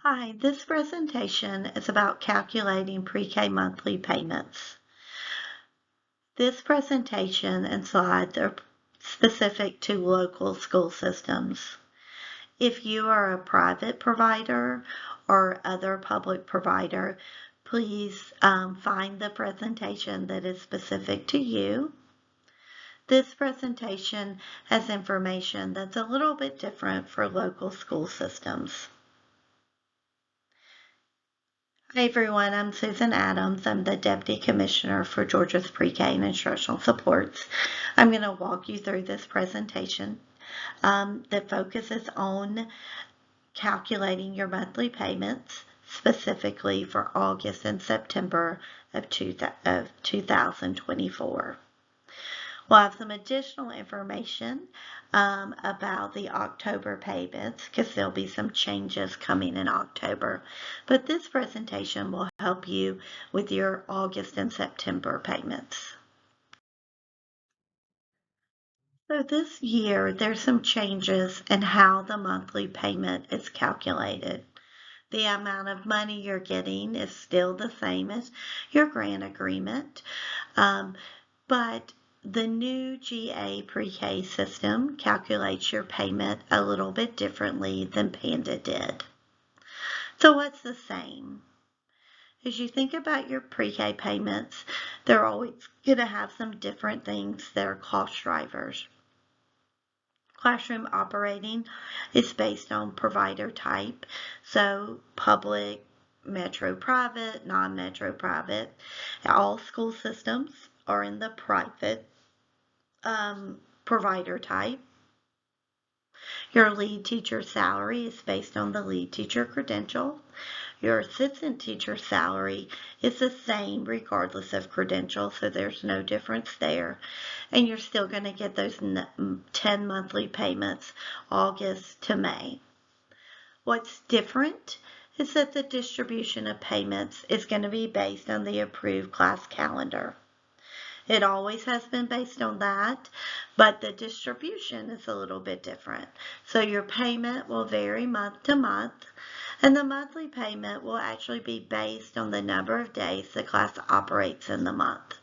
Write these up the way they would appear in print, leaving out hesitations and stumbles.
Hi, this presentation is about calculating pre-K monthly payments. This presentation and slides are specific to local school systems. If you are a private provider or other public provider, please find the presentation that is specific to you. This presentation has information that's a little bit different for local school systems. Hi everyone, I'm Susan Adams. I'm the Deputy Commissioner for Georgia's Pre-K and Instructional Supports. I'm going to walk you through this presentation that focuses on calculating your monthly payments, specifically for August and September of 2024. We'll have some additional information about the October payments because there'll be some changes coming in October. But this presentation will help you with your August and September payments. So this year, there's some changes in how the monthly payment is calculated. The amount of money you're getting is still the same as your grant agreement, but the new GA Pre-K system calculates your payment a little bit differently than Panda did. So what's the same? As you think about your pre-K payments, they're always going to have some different things that are cost drivers. Classroom operating is based on provider type, so public, metro private, non-metro private. All school systems are in the private provider type. Your lead teacher salary is based on the lead teacher credential. Your assistant teacher salary is the same regardless of credential, so there's no difference there. And you're still going to get those 10 monthly payments, August to May. What's different is that the distribution of payments is going to be based on the approved class calendar. It always has been based on that, but the distribution is a little bit different. So your payment will vary month to month, and the monthly payment will actually be based on the number of days the class operates in the month.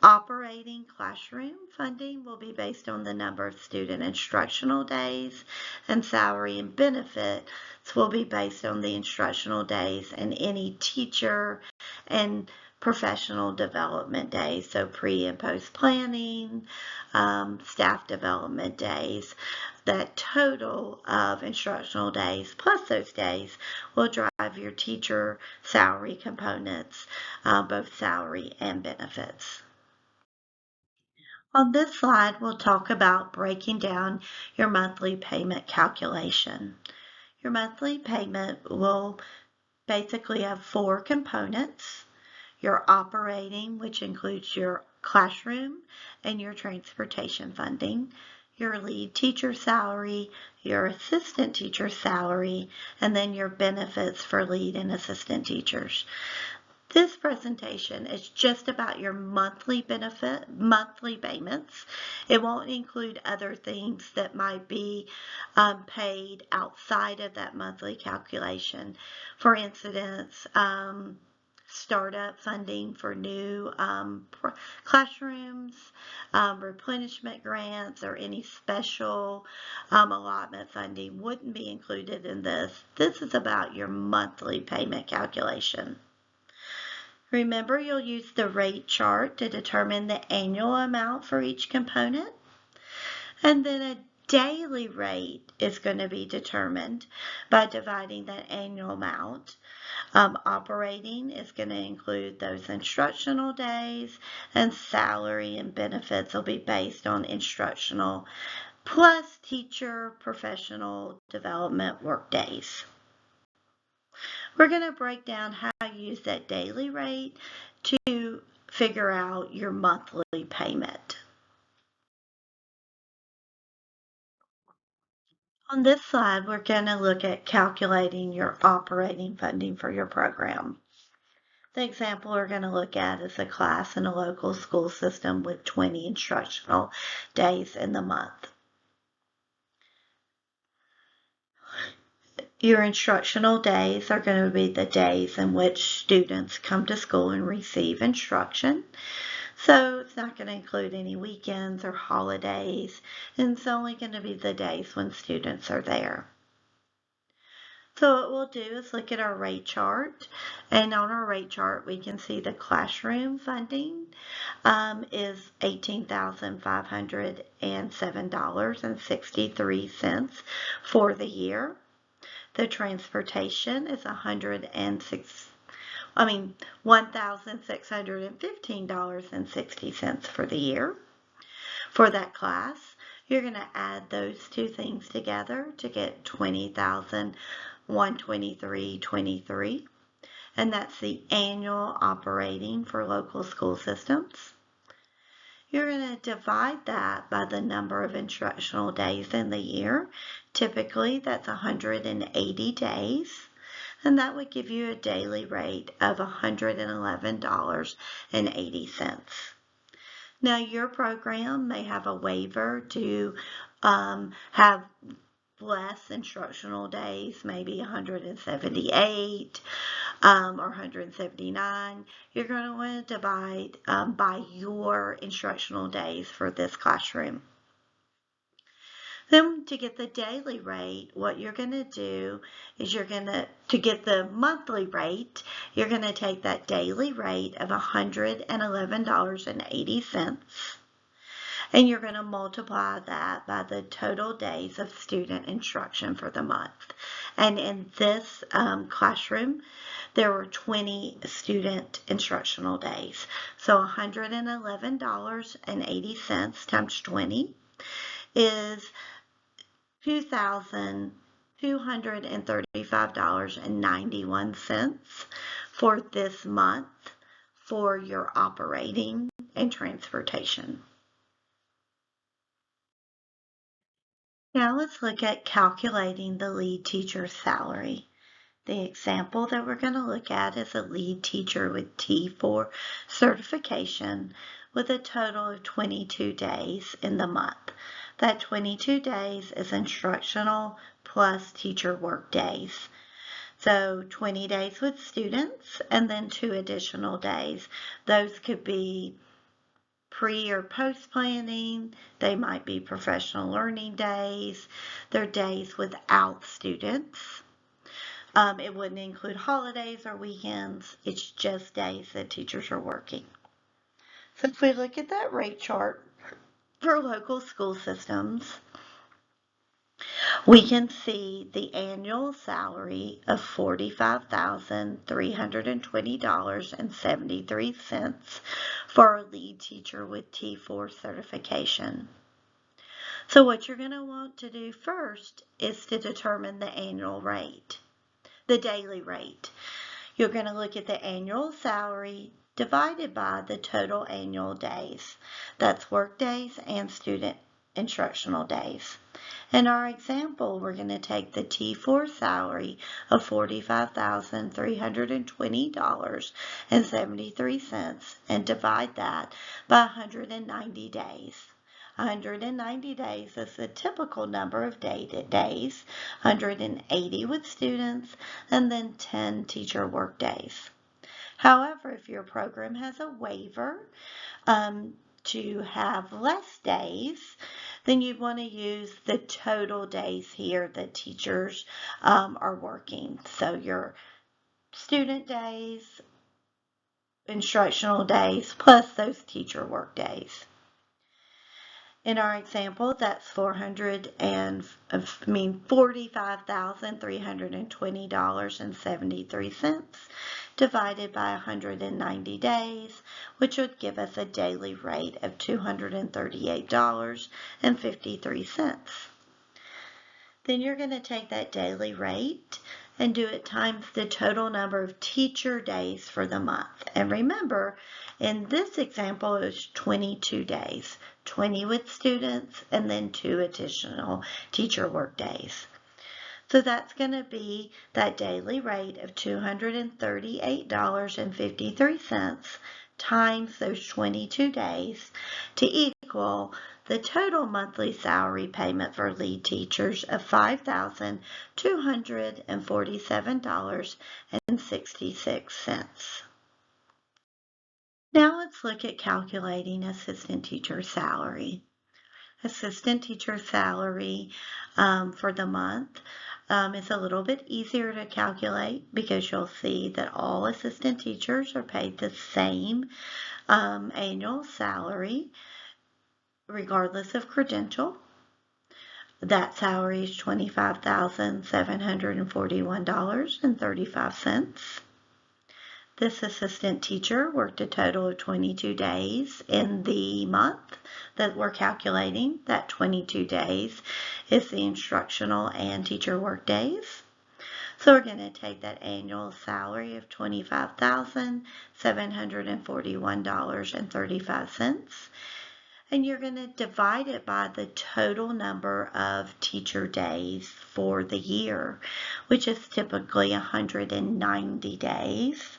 Operating classroom funding will be based on the number of student instructional days, and salary and benefits will be based on the instructional days and any teacher and professional development days, so pre and post planning, staff development days. That total of instructional days plus those days will drive your teacher salary components, both salary and benefits. On this slide, we'll talk about breaking down your monthly payment calculation. Your monthly payment will basically have 4 components. Your operating, which includes your classroom and your transportation funding, your lead teacher salary, your assistant teacher salary, and then your benefits for lead and assistant teachers. This presentation is just about your monthly payments. It won't include other things that might be paid outside of that monthly calculation. For instance, startup funding for new classrooms, replenishment grants, or any special allotment funding wouldn't be included in this. This is about your monthly payment calculation. Remember, you'll use the rate chart to determine the annual amount for each component. And then a daily rate is going to be determined by dividing that annual amount. Operating is going to include those instructional days, and salary and benefits will be based on instructional plus teacher professional development work days. We're going to break down how you use that daily rate to figure out your monthly payment. On this slide, we're going to look at calculating your operating funding for your program. The example we're going to look at is a class in a local school system with 20 instructional days in the month. Your instructional days are going to be the days in which students come to school and receive instruction. So it's not going to include any weekends or holidays, and it's only going to be the days when students are there. So what we'll do is look at our rate chart, and on our rate chart we can see the classroom funding is $18,507.63 for the year. The transportation is $1,615.60 for the year. For that class, you're going to add those two things together to get $20,123.23, and that's the annual operating for local school systems. You're going to divide that by the number of instructional days in the year. Typically, that's 180 days, and that would give you a daily rate of $111.80. Now, your program may have a waiver to have less instructional days, maybe 178 or 179. You're going to want to divide by your instructional days for this classroom. Then to get the daily rate, what you're going to do is to get the monthly rate, you're going to take that daily rate of $111.80, and you're going to multiply that by the total days of student instruction for the month. And in this classroom, there were 20 student instructional days. So $111.80 times 20 is $2,235.91 for this month for your operating and transportation. Now let's look at calculating the lead teacher's salary. The example that we're going to look at is a lead teacher with T4 certification with a total of 22 days in the month. That 22 days is instructional plus teacher work days. So 20 days with students and then 2 additional days. Those could be pre or post planning. They might be professional learning days. They're days without students. It wouldn't include holidays or weekends. It's just days that teachers are working. So if we look at that rate chart for local school systems, we can see the annual salary of $45,320.73 for a lead teacher with T4 certification. So what you're going to want to do first is to determine the annual rate, the daily rate. You're going to look at the annual salary divided by the total annual days. That's work days and student instructional days. In our example, we're going to take the T4 salary of $45,320.73 and divide that by 190 days. 190 days is the typical number of days, 180 with students, and then 10 teacher work days. However, if your program has a waiver to have less days, then you'd want to use the total days here that teachers are working. So your student days, instructional days, plus those teacher work days. In our example, that's $45,320.73 divided by 190 days, which would give us a daily rate of $238.53. Then you're going to take that daily rate and do it times the total number of teacher days for the month. And remember, in this example, it was 22 days, 20 with students, and then 2 additional teacher work days. So that's going to be that daily rate of $238.53 times those 22 days to equal the total monthly salary payment for lead teachers of $5,247.66. Now let's look at calculating assistant teacher salary. Assistant teacher salary for the month is a little bit easier to calculate because you'll see that all assistant teachers are paid the same annual salary regardless of credential. That salary is $25,741.35. This assistant teacher worked a total of 22 days in the month that we're calculating. That 22 days is the instructional and teacher work days. So we're going to take that annual salary of $25,741.35, and you're going to divide it by the total number of teacher days for the year, which is typically 190 days.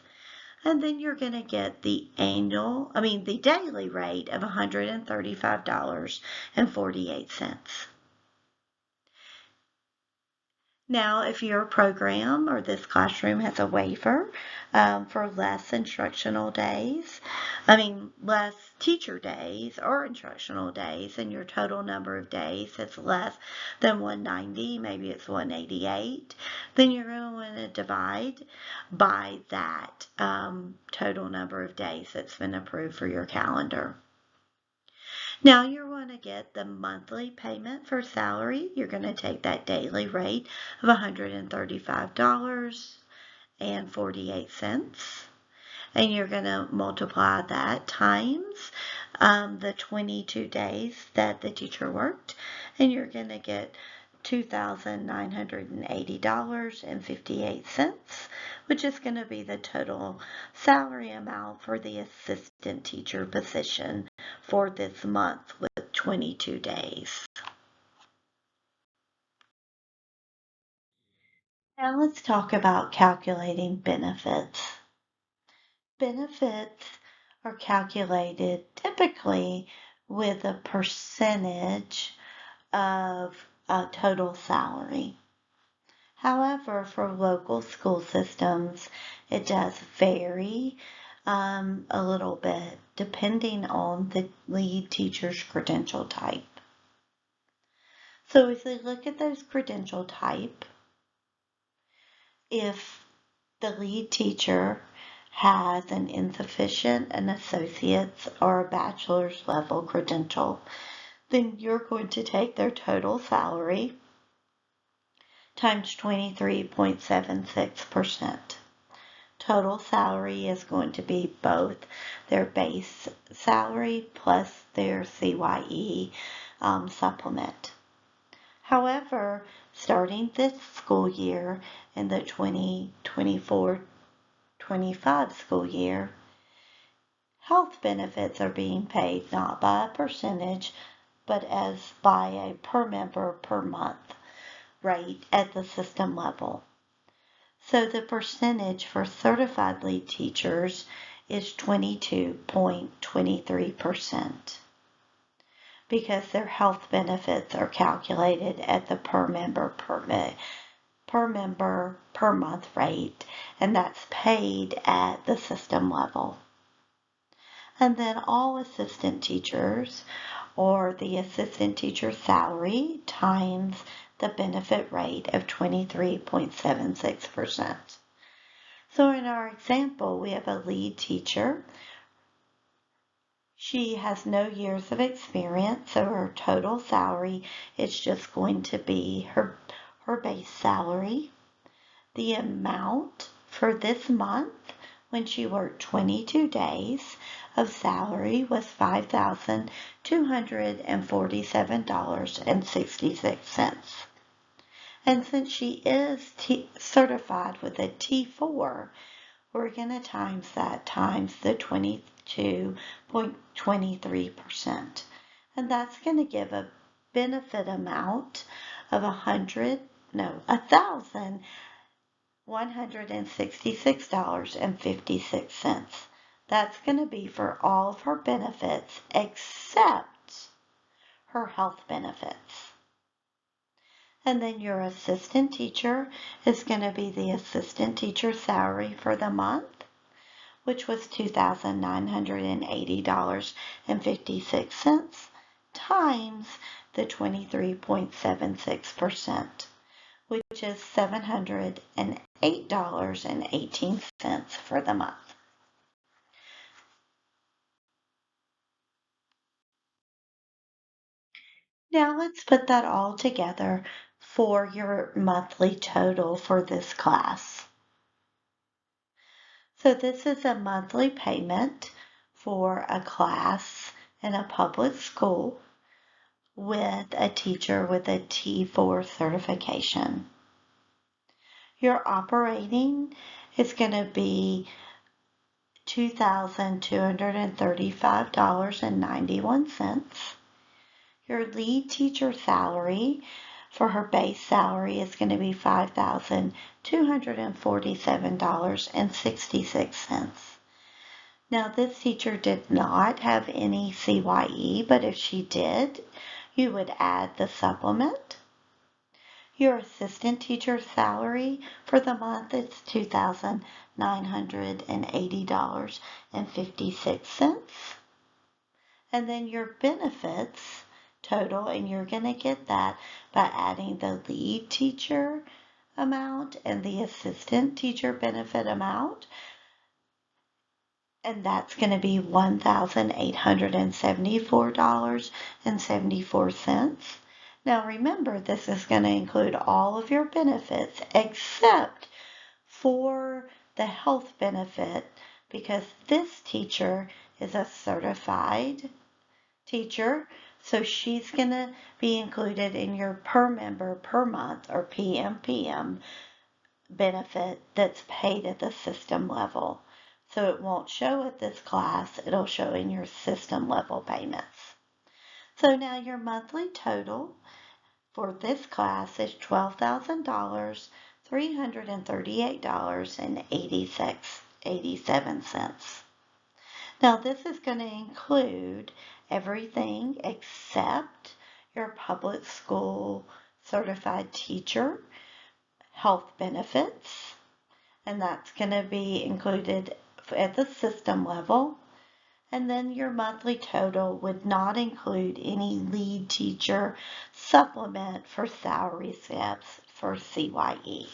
And then you're going to get the daily rate of $135.48. Now, if your program or this classroom has a waiver for less teacher days or instructional days, and your total number of days is less than 190, maybe it's 188, then you're going to want to divide by that total number of days that's been approved for your calendar. Now you're going to get the monthly payment for salary. You're going to take that daily rate of $135.48, and you're going to multiply that times the 22 days that the teacher worked, and you're going to get $2,980.58, which is going to be the total salary amount for the assistant teacher position for this month with 22 days. Now let's talk about calculating benefits. Benefits are calculated typically with a percentage of total salary. However, for local school systems, it does vary a little bit depending on the lead teacher's credential type. So if we look at those credential type, if the lead teacher has an insufficient, an associate's, or a bachelor's level credential, then you're going to take their total salary times 23.76%. Total salary is going to be both their base salary plus their CYE supplement. However, starting this school year in the 2024-25 school year, health benefits are being paid not by a percentage, but as by a per member per month rate at the system level. So the percentage for certified lead teachers is 22.23%. because their health benefits are calculated at the per member per month rate, and that's paid at the system level. And then all assistant teachers, or the assistant teacher salary times the benefit rate of 23.76%. So in our example, we have a lead teacher. She has no years of experience, so her total salary is just going to be her base salary. The amount for this month, when she worked 22 days of salary, was $5,247.66. And since she is certified with a T4, we're going to times that times the 22.23%. And that's going to give a benefit amount of $1,166.56. That's going to be for all of her benefits except her health benefits. And then your assistant teacher is going to be the assistant teacher salary for the month, which was $2,980.56 times the 23.76%, which is $708.18 for the month. Now let's put that all together for your monthly total for this class. So this is a monthly payment for a class in a public school with a teacher with a T4 certification. Your operating is going to be $2,235.91. Your lead teacher salary for her base salary is going to be $5,247.66. Now, this teacher did not have any CYE, but if she did, you would add the supplement. Your assistant teacher salary for the month is $2,980.56. And then your benefits total, and you're going to get that by adding the lead teacher amount and the assistant teacher benefit amount. And that's going to be $1,874.74. Now remember, this is going to include all of your benefits except for the health benefit, because this teacher is a certified teacher, so she's going to be included in your per member per month, or PMPM, benefit that's paid at the system level. So it won't show at this class, it'll show in your system level payments. So now your monthly total for this class is $12,338.87. Now this is going to include everything except your public school certified teacher health benefits, and that's going to be included at the system level. And then your monthly total would not include any lead teacher supplement for salary steps for CYE.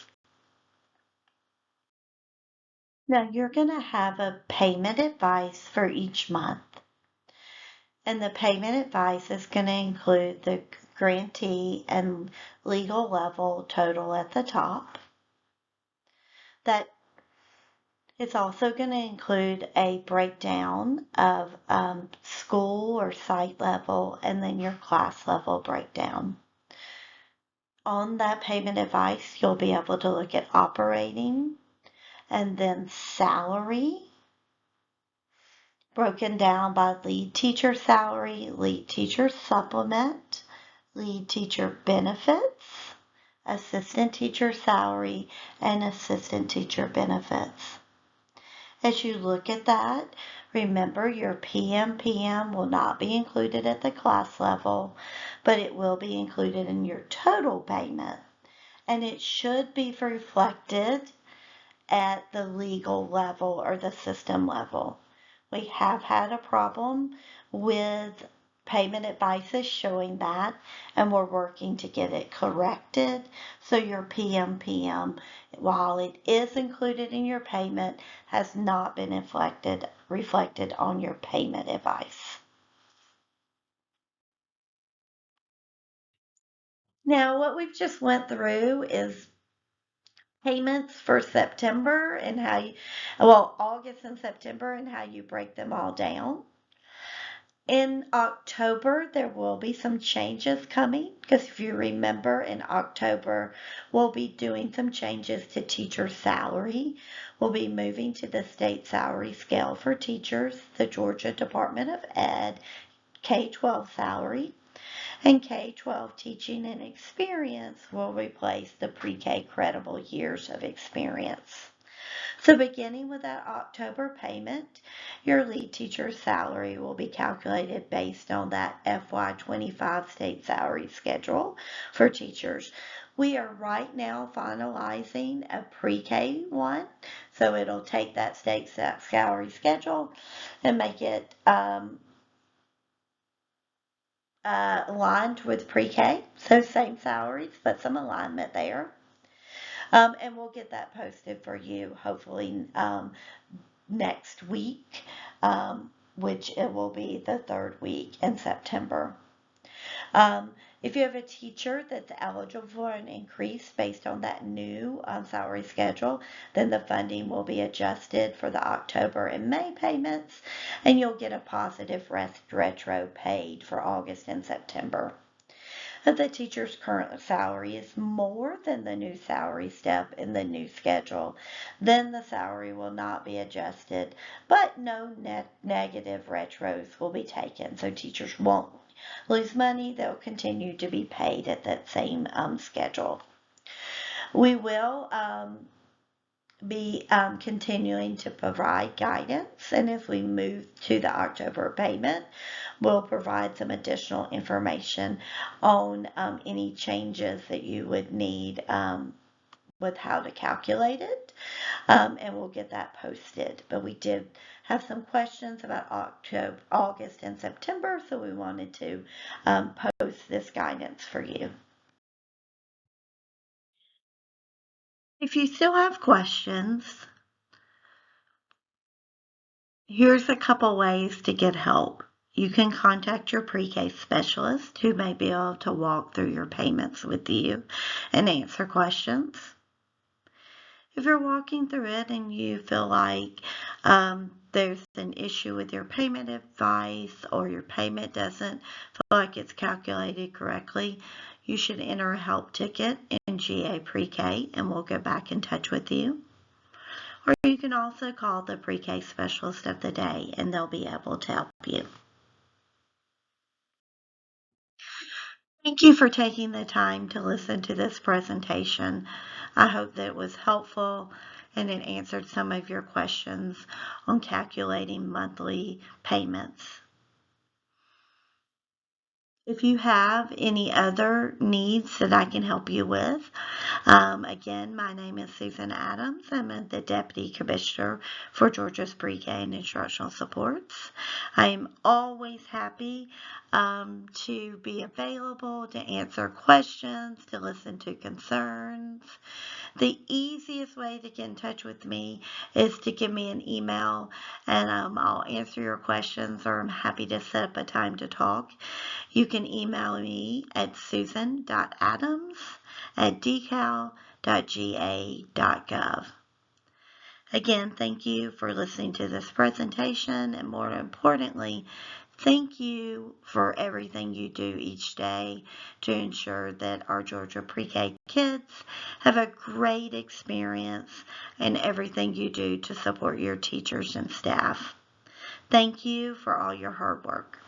Now you're going to have a payment advice for each month. And the payment advice is going to include the grantee and legal level total at the top. That it's also going to include a breakdown of school or site level and then your class level breakdown. On that payment advice, you'll be able to look at operating and then salary, broken down by lead teacher salary, lead teacher supplement, lead teacher benefits, assistant teacher salary, and assistant teacher benefits. As you look at that, remember your PMPM will not be included at the class level, but it will be included in your total payment. And it should be reflected at the legal level or the system level. We have had a problem with payment advices showing that, and we're working to get it corrected. So your PMPM, while it is included in your payment, has not been reflected on your payment advice. Now, what we've just went through is payments for September and August and September, and how you break them all down. In October, there will be some changes coming, because if you remember, in October, we'll be doing some changes to teacher salary. We'll be moving to the state salary scale for teachers, the Georgia Department of Ed K-12 salary, and K-12 teaching and experience will replace the pre-K credible years of experience. So beginning with that October payment, your lead teacher's salary will be calculated based on that FY25 state salary schedule for teachers. We are right now finalizing a pre-K one, so it'll take that state salary schedule and make it aligned with pre-K, so same salaries, but some alignment there. And we'll get that posted for you hopefully next week, which it will be the third week in September. If you have a teacher that's eligible for an increase based on that new salary schedule, then the funding will be adjusted for the October and May payments, and you'll get a positive retro paid for August and September. If the teacher's current salary is more than the new salary step in the new schedule, then the salary will not be adjusted, but no negative retros will be taken. So teachers won't lose money. They'll continue to be paid at that same schedule. We will be continuing to provide guidance, and as we move to the October payment, we'll provide some additional information on any changes that you would need with how to calculate it, and we'll get that posted. But we did have some questions about October, August, and September, so we wanted to post this guidance for you. If you still have questions, here's a couple ways to get help. You can contact your pre-K specialist who may be able to walk through your payments with you and answer questions. If you're walking through it and you feel like there's an issue with your payment advice or your payment doesn't feel like it's calculated correctly, you should enter a help ticket in GA Pre-K and we'll get back in touch with you. Or you can also call the pre-K specialist of the day and they'll be able to help you. Thank you for taking the time to listen to this presentation. I hope that it was helpful and it answered some of your questions on calculating monthly payments. If you have any other needs that I can help you with, again, my name is Susan Adams. I'm the Deputy Commissioner for Georgia's Pre-K and Instructional Supports. I am always happy to be available to answer questions, to listen to concerns. The easiest way to get in touch with me is to give me an email and I'll answer your questions, or I'm happy to set up a time to talk. You can email me at susan.adams@decal.ga.gov. Again, thank you for listening to this presentation, and more importantly, thank you for everything you do each day to ensure that our Georgia Pre-K kids have a great experience in everything you do to support your teachers and staff. Thank you for all your hard work.